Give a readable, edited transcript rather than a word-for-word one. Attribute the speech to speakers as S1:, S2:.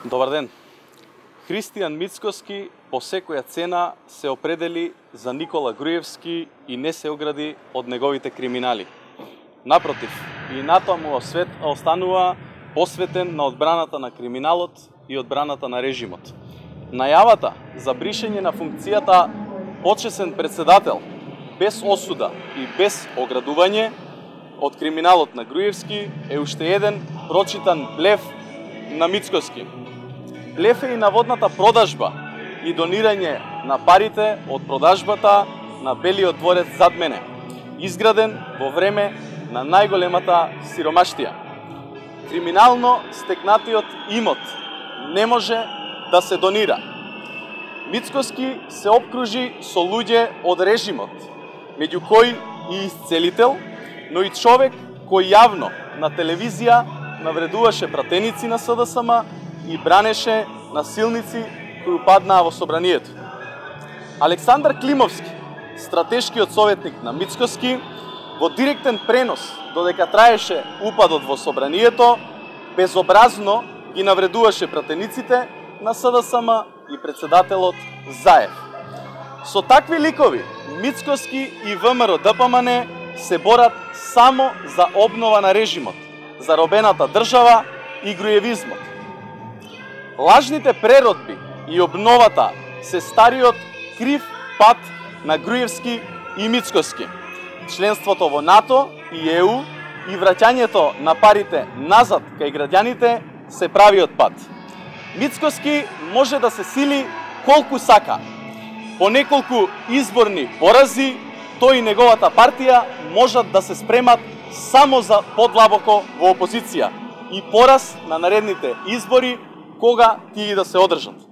S1: Добар ден. Христијан Мицкоски по секоја цена се определи за Никола Груевски и не се огради од неговите криминали. Напротив, и натаму останува посветен на одбраната на криминалот и одбраната на режимот. Најавата за бришење на функцијата почесен председател без осуда и без оградување од криминалот на Груевски е уште еден прочитан блеф на Мицкоски. Блеф е и наводната продажба и донирање на парите од продажбата на Белиот дворец зад мене, изграден во време на најголемата сиромаштија. Криминално стекнатиот имот не може да се донира. Мицкоски се обкружи со луѓе од режимот, меѓу кои и исцелител, но и човек кој јавно на телевизија навредуваше пратеници на СДСМ и бранеше насилници кои упаднаа во собранието. Александар Климовски, стратешкиот советник на Мицкоски, во директен пренос додека траеше упадот во собранието, безобразно ги навредуваше пратениците на СДСМ и председателот Заев. Со такви ликови Мицкоски и ВМРО-ДПМН се борат само за обнова на режимот, за робената држава и груевизмот. Лажните преродби и обновата се стариот крив пат на Груевски и Мицкоски. Членството во НАТО и ЕУ и враќањето на парите назад кај граѓаните се правиот пат. Мицкоски може да се сили колку сака. По неколку изборни порази, тој и неговата партија можат да се спремат само за подлабоко во опозиција и пораз на наредните избори кога тие да се одржат.